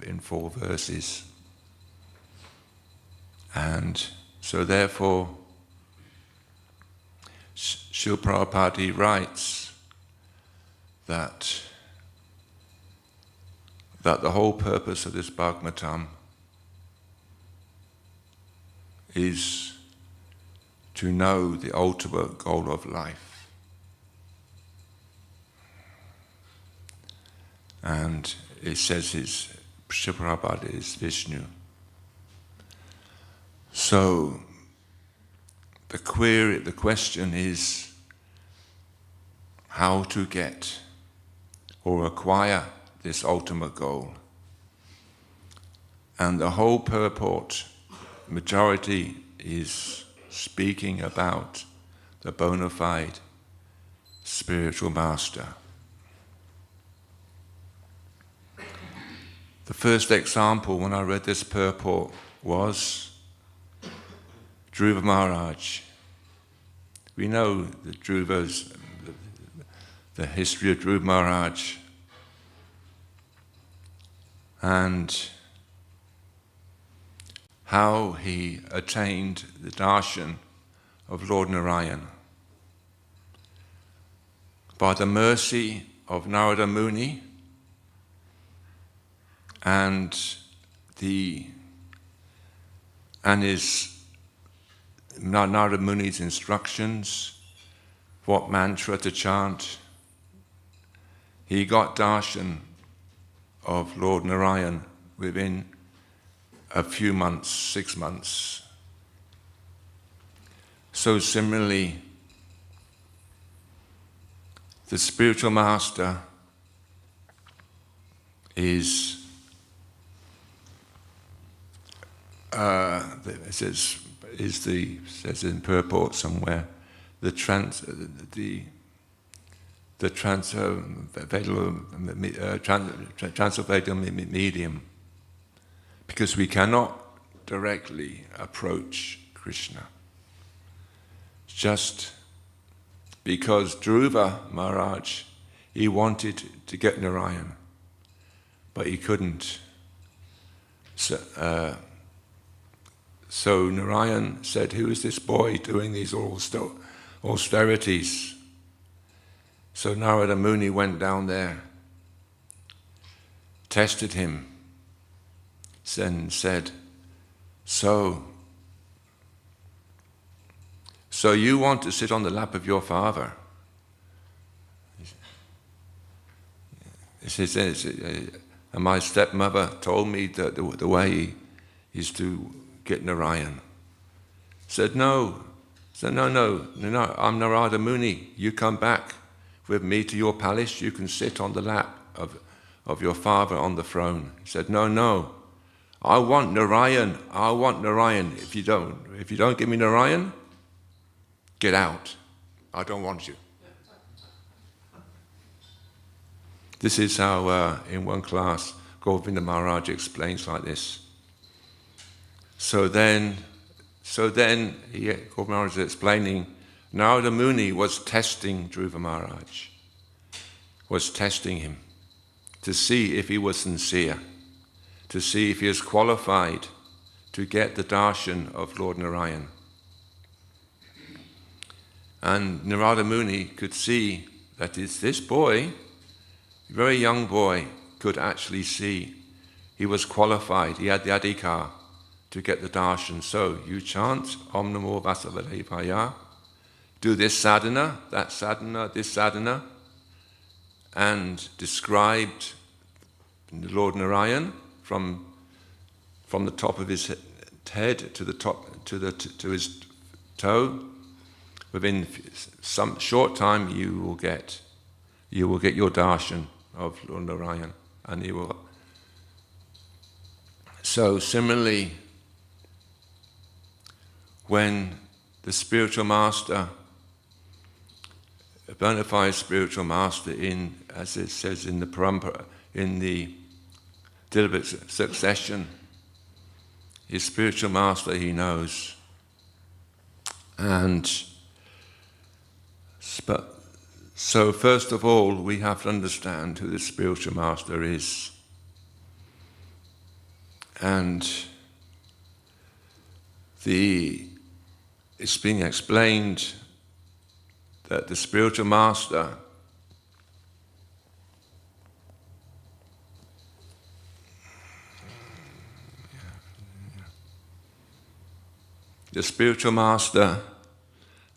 in 4 verses. And so therefore, Srila Prabhupada writes that the whole purpose of this Bhagavatam is to know the ultimate goal of life. And it says Srila Prabhupada is Vishnu. So the question is how to get or acquire this ultimate goal. And the whole purport, majority, is speaking about the bona fide spiritual master. The first example when I read this purport was Dhruva Maharaj. We know the history of Dhruva Maharaj, and how he attained the darshan of Lord Narayan by the mercy of Narada Muni and his Narada Muni's instructions, what mantra to chant, he got darshan of Lord Narayan within a few months, 6 months. So similarly, the spiritual master is, it says in purport somewhere, the transcendental medium, because we cannot directly approach Krishna. Just because Dhruva Maharaj, he wanted to get Narayan, but he couldn't. So Narayan said, "Who is this boy doing these austerities?" So Narada Muni went down there, tested him, and said, So you want to sit on the lap of your father? He says, and my stepmother told me that the way is to get Narayan. Said, no, I'm Narada Muni. You come back with me to your palace, you can sit on the lap of your father on the throne. He said, no, I want Narayan. If you don't give me Narayan, get out. I don't want you. This is how, in one class, Govinda Maharaj explains like this. So then, Govinda Maharaj is explaining, Narada Muni was testing Dhruva Maharaj, was testing him to see if he was sincere, to see if he was qualified to get the darshan of Lord Narayan. And Narada Muni could see that this boy, very young boy, could actually see he was qualified, he had the adhikar to get the darshan. So you chant Om Namo Vasudevaya, do this sadhana, that sadhana, this sadhana, and described Lord Narayan from the top of his head to the top to his toe. Within some short time, you will get your darshan of Lord Narayan, and you will. So similarly, when the spiritual master, a bona fide spiritual master, as it says in the parampara, in the deliberate succession, his spiritual master he knows. So first of all, we have to understand who the spiritual master is. And it's been explained that the spiritual master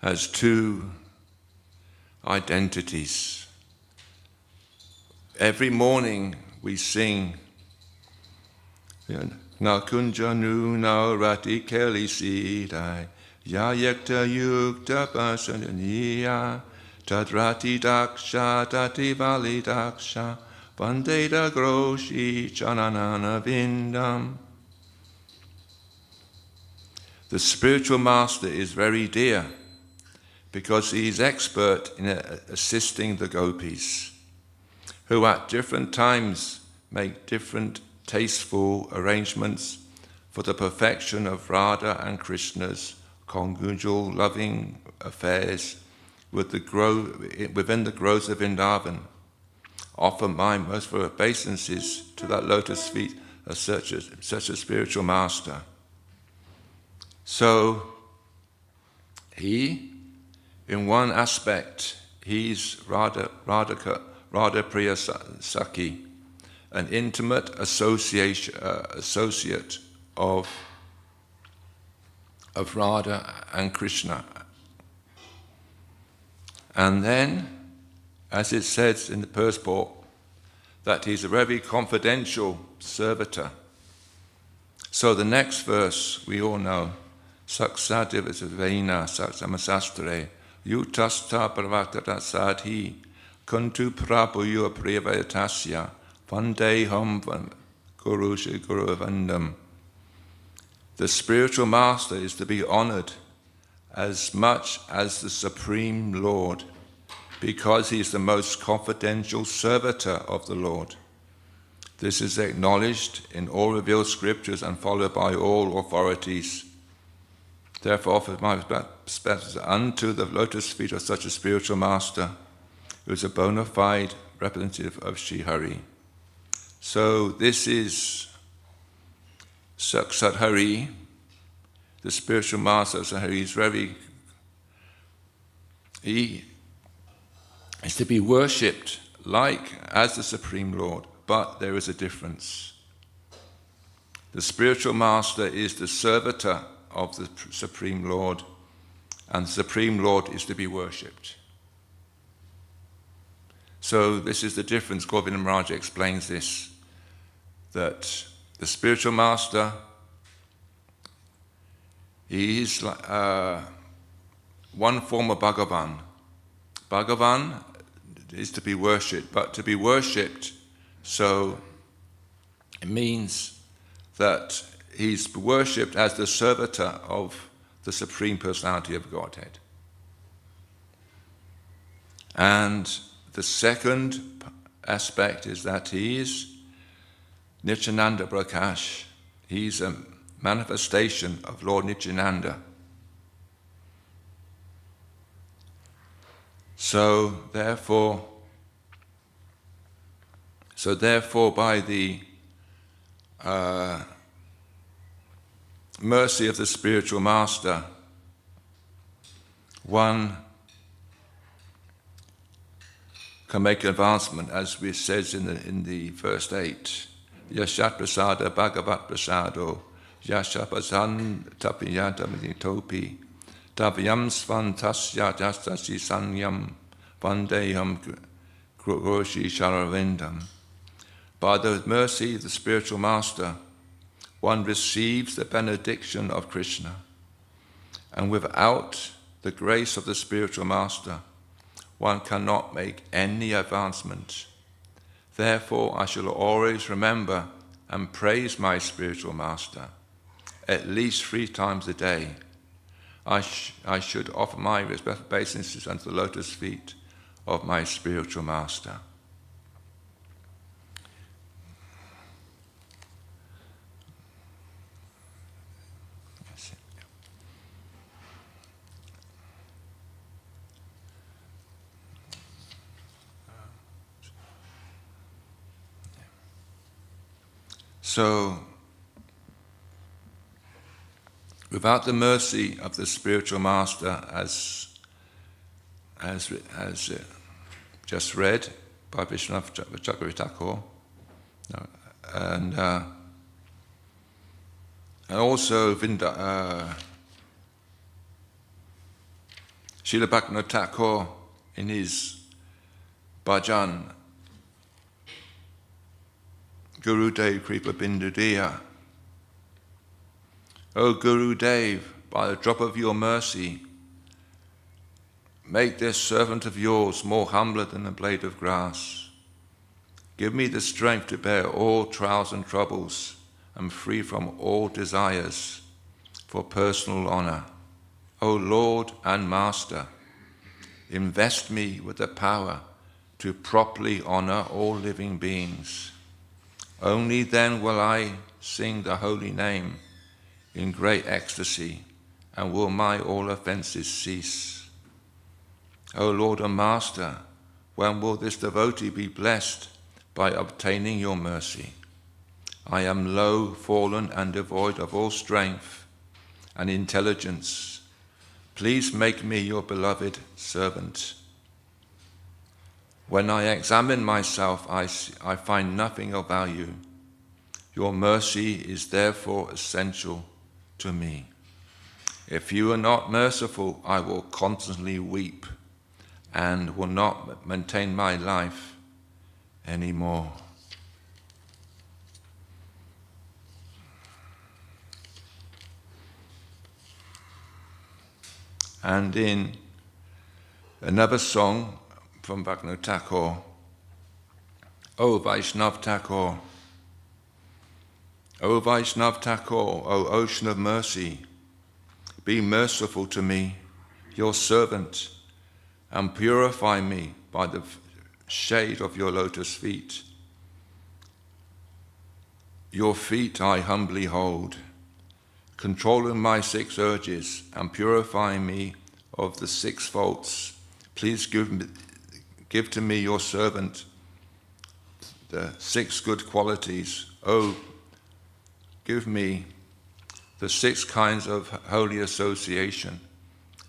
has two identities. Every morning we sing Na kunjanu na rati keli sidai ya yekta yukta pasananiya tadrati daksha tati vali daksha vandeda groshi chananana vindam. The spiritual master is very dear because he is expert in assisting the gopis, who at different times make different tasteful arrangements for the perfection of Radha and Krishna's conjugal loving affairs within the groves of Vrindavan. Offer my most obeisances to that lotus feet of such a spiritual master. So he, in one aspect, he's Radha Priya Saki, an intimate associate of Radha and Krishna. And then, as it says in the purport, that he's a very confidential servitor. So the next verse we all know, Saksadivasavena Saksamasastre Yutasta Parvatata Sadhi Kuntu Prabhuya Priyatasya Vandeham Guru Vandam. The spiritual master is to be honored as much as the Supreme Lord, because he is the most confidential servitor of the Lord. This is acknowledged in all revealed scriptures and followed by all authorities. Therefore, offer my respects unto the lotus feet of such a spiritual master, who is a bona fide representative of Sri Hari. So this is Saksat Hari, the spiritual master of Hari. He is to be worshipped as the Supreme Lord, but there is a difference. The spiritual master is the servitor of the Supreme Lord, and the Supreme Lord is to be worshipped. So this is the difference. Govinda Maharaj explains this, that the spiritual master, he is one form of Bhagavan. Bhagavan is to be worshipped, but to be worshipped, so it means that he's worshipped as the servitor of the Supreme Personality of Godhead. And the second aspect is that he is Nityananda Prakash. He's a manifestation of Lord Nityananda. So therefore, by the mercy of the spiritual master, one can make advancement, as we says in the verse 8. Yashat prasada bhagavat prasado yashapasan tapiyatamaditopi tavyam svantasya jastasi sanyam vandeham groshi sharavindam. By the mercy of the spiritual master, one receives the benediction of Krishna, and without the grace of the spiritual master, one cannot make any advancement. Therefore, I shall always remember and praise my spiritual master, at least 3 times a day. I should offer my respectful obeisances unto the lotus feet of my spiritual master. So, without the mercy of the spiritual master, as just read by Vishwanath Chakravarti Thakur, and also Srila Bhaktivinoda Thakur in his bhajan, Gurudev Kripa Bindudiya. O Gurudev, by the drop of your mercy, make this servant of yours more humbler than a blade of grass. Give me the strength to bear all trials and troubles, and free from all desires for personal honor. O Lord and Master, invest me with the power to properly honor all living beings. Only then will I sing the holy name in great ecstasy, and will my all offences cease. O Lord and Master, when will this devotee be blessed by obtaining your mercy? I am low, fallen, and devoid of all strength and intelligence. Please make me your beloved servant. When I examine myself, I find nothing of value. Your mercy is therefore essential to me. If you are not merciful, I will constantly weep and will not maintain my life anymore. And in another song from Bhaktivedanta Thakur, O Vaishnav Thakur, O Vaishnav Thakur, O ocean of mercy, be merciful to me, your servant, and purify me by the shade of your lotus feet. Your feet I humbly hold, controlling my 6 urges and purifying me of the 6 faults. Please give to me, your servant, the 6 good qualities. Oh, give me the 6 kinds of holy association,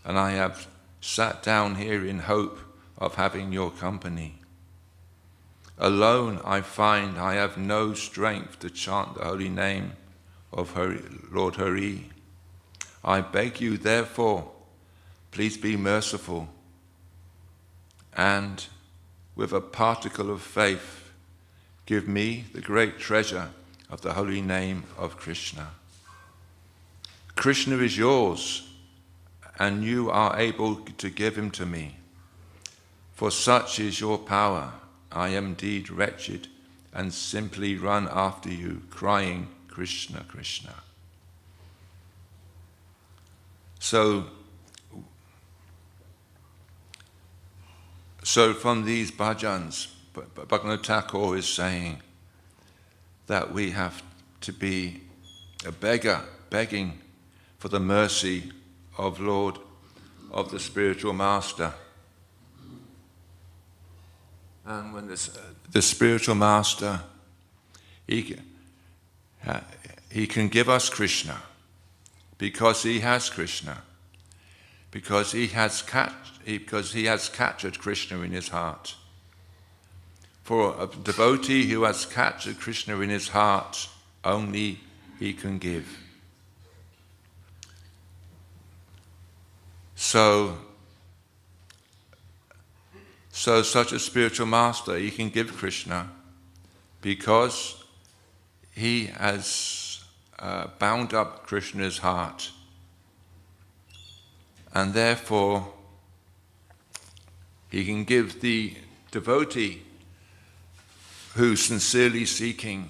and I have sat down here in hope of having your company. Alone I find I have no strength to chant the holy name of Lord Hari. I beg you, therefore, please be merciful, and with a particle of faith, give me the great treasure of the holy name of Krishna. Krishna is yours, and you are able to give him to me. For such is your power. I am indeed wretched and simply run after you, crying, Krishna, Krishna. So from these bhajans, Bhaktivedanta Thakur is saying that we have to be a beggar, begging for the mercy of Lord, of the spiritual master. And when the spiritual master, he can give us Krishna, because he has Krishna, because he has captured Krishna in his heart. For a devotee who has captured Krishna in his heart, only he can give. So such a spiritual master, he can give Krishna because he has bound up Krishna's heart. And therefore, he can give the devotee who's sincerely seeking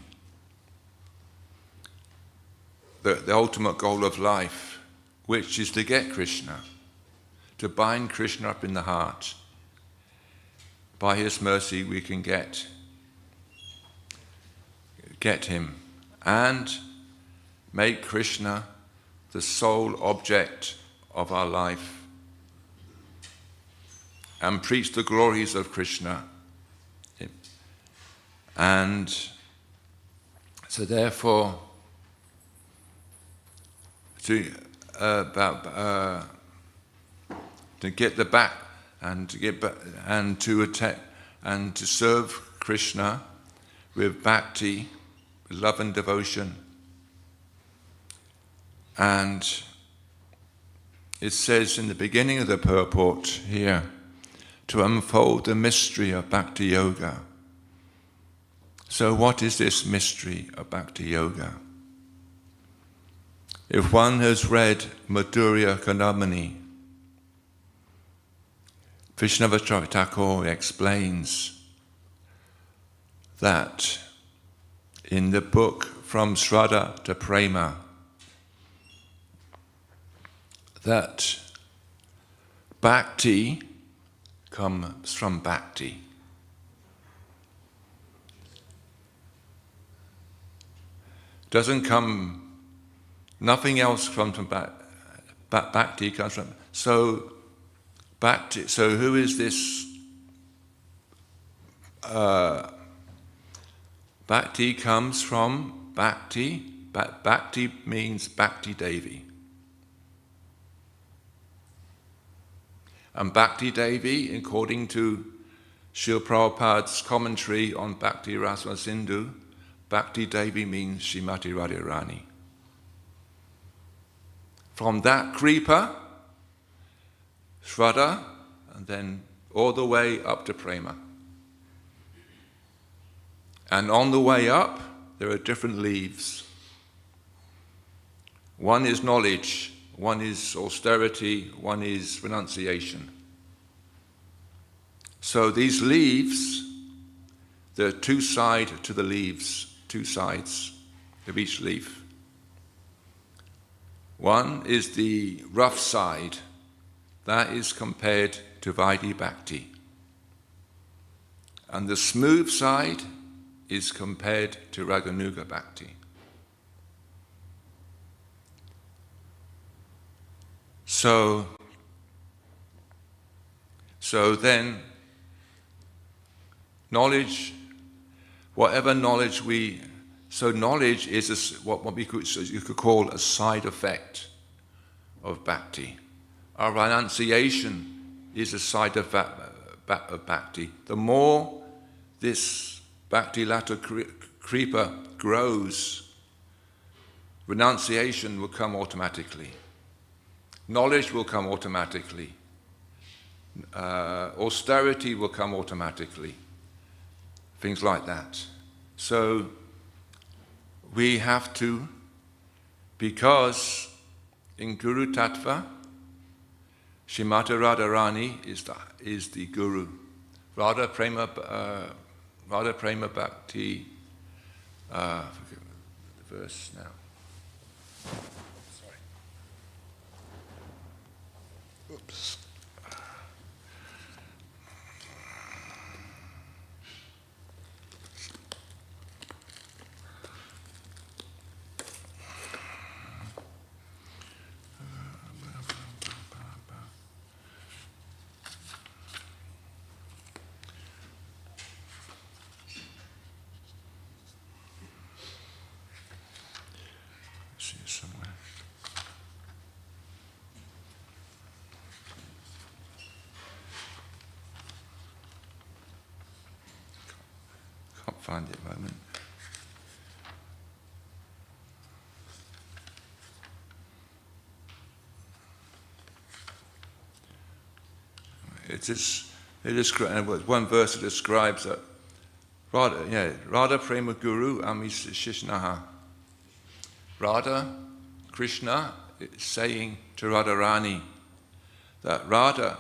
the ultimate goal of life, which is to get Krishna, to bind Krishna up in the heart. By his mercy we can get him and make Krishna the sole object of our life and preach the glories of Krishna. And so therefore, to get the back and to get back and to attack and to serve Krishna with bhakti, with love and devotion. And it says in the beginning of the purport here, to unfold the mystery of Bhakti Yoga. So what is this mystery of Bhakti Yoga? If one has read Madhurya Kanamani, Vaishnava Thakur explains that in the book From Shraddha to Prema, that bhakti comes from bhakti. Doesn't come, nothing else comes from bhakti comes from, so bhakti, so who is this? Bhakti comes from bhakti, bhakti means Bhakti Devi. And Bhakti Devi, according to Srila Prabhupada's commentary on Bhakti Rasa Sindhu, Bhakti Devi means Srimati Radharani. From that Kripa, Shraddha, and then all the way up to Prema. And on the way up, there are different leaves. One is knowledge, one is austerity, one is renunciation. So these leaves, there are two sides to the leaves, two sides of each leaf. One is the rough side, that is compared to Vaidhi Bhakti. And the smooth side is compared to Raganuga Bhakti. So then, knowledge, whatever knowledge knowledge is what we could, you could call a side effect of Bhakti. Our renunciation is a side effect of Bhakti. The more this Bhakti Lata Kripa grows, renunciation will come automatically. Knowledge will come automatically. Austerity will come automatically. Things like that. So we have to, because in Guru Tattva, Srimati Radharani is the Guru. Radha Prema Bhakti, I forget the verse now. Sorry. Oops. Somewhere. Can't find it at the moment. It is one verse that describes that Radha Prema Guru Ami Shishnaha. Radha, Krishna is saying to Radharani that Radha,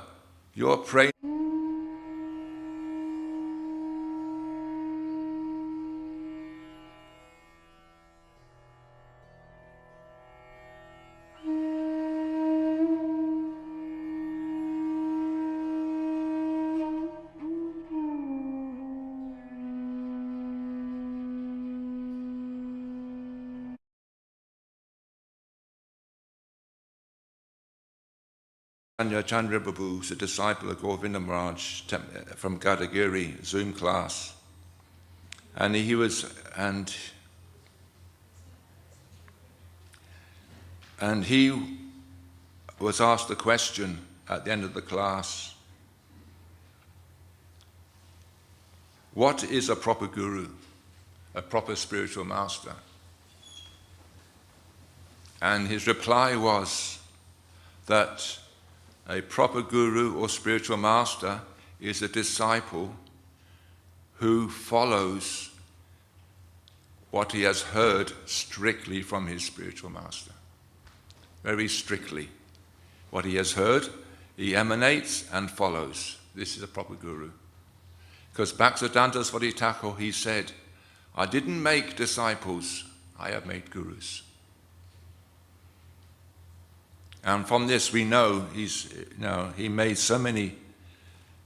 your prema Chandra Babu is a disciple of Govinda Maharaj from Gadagiri Zoom class, and he was asked a question at the end of the class: what is a proper guru, a proper spiritual master? And his reply was that a proper guru or spiritual master is a disciple who follows what he has heard strictly from his spiritual master. Very strictly. What he has heard, he emanates and follows. This is a proper guru. Because Bhaktivedanta Thakur, he said, I didn't make disciples, I have made gurus. And from this we know he made so many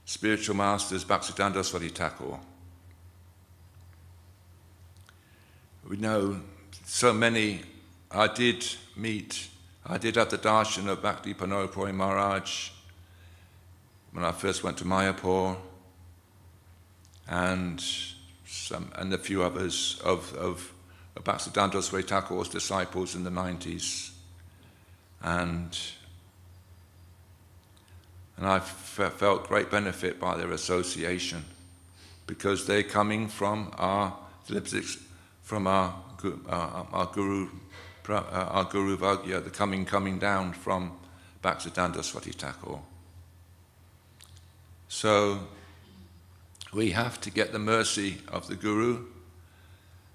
spiritual masters, Bhaktivedanta Thakur. We know so many. I did have the darshan of Bhakti Panopuri Maharaj when I first went to Mayapur, and a few others of Bhaktivedanta Thakur's disciples in the 90s. And I felt great benefit by their association. because they're coming from our Guru Vagya, the coming down from Bhaktivedanta Thakur. So we have to get the mercy of the Guru,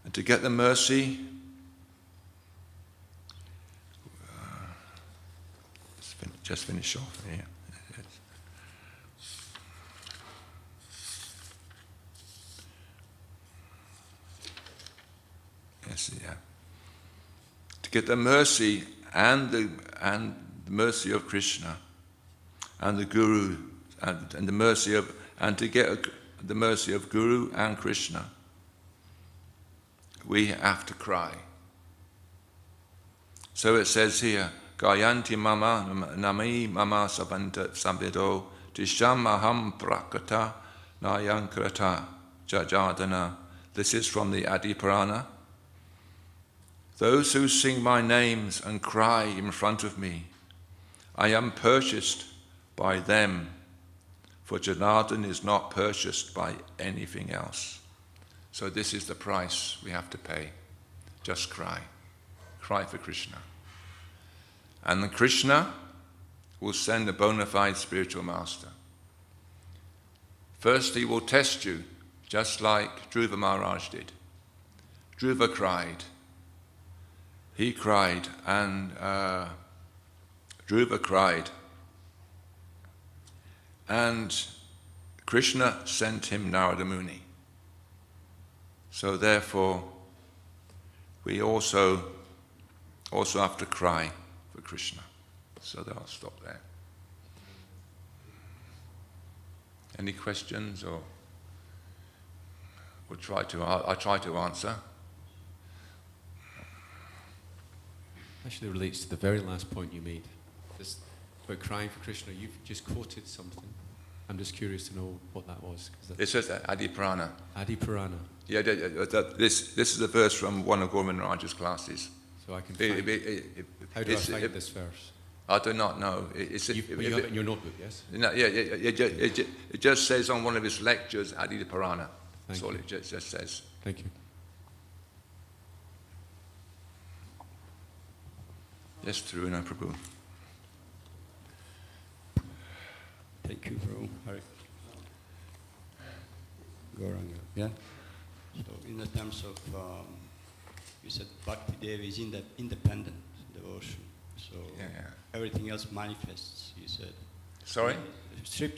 and to get the mercy, just finish off here. Yes, yeah. To get the mercy and the mercy of Krishna and the Guru and the mercy of, and to get the mercy of Guru and Krishna, we have to cry. So it says here, Gayanti mama nami mama sambido tisham aham prakata nayankrata jajadana. This is from the Adi Purana. Those who sing my names and cry in front of me, I am purchased by them, for Janardhan is not purchased by anything else. So this is the price we have to pay. Just cry. Cry for Krishna. And then Krishna will send a bona fide spiritual master. First he will test you, just like Dhruva Maharaj did. Dhruva cried. He cried, and Dhruva cried. And Krishna sent him Narada Muni. So therefore, we also have to cry for Krishna. So I'll stop there. Any questions, or I'll try to answer. Actually relates to the very last point you made. This about crying for Krishna. You've just quoted something. I'm just curious to know what that was. It says Adi Purana. Adi Purana. Yeah, this is a verse from one of Govind Raj's classes. So I can find how do I find this verse? I do not know. You have it in your notebook, yes? No, yeah, it just says on one of his lectures, Adi Purana. That's all it just says. Thank you. Yes, Taruna Prabhu. Thank you, Prabhu. Hari. Gauranga. Yeah? So in the terms of, you said Bhakti Devi is independent devotion. So Yeah. everything else manifests, you said. Sorry? Scripture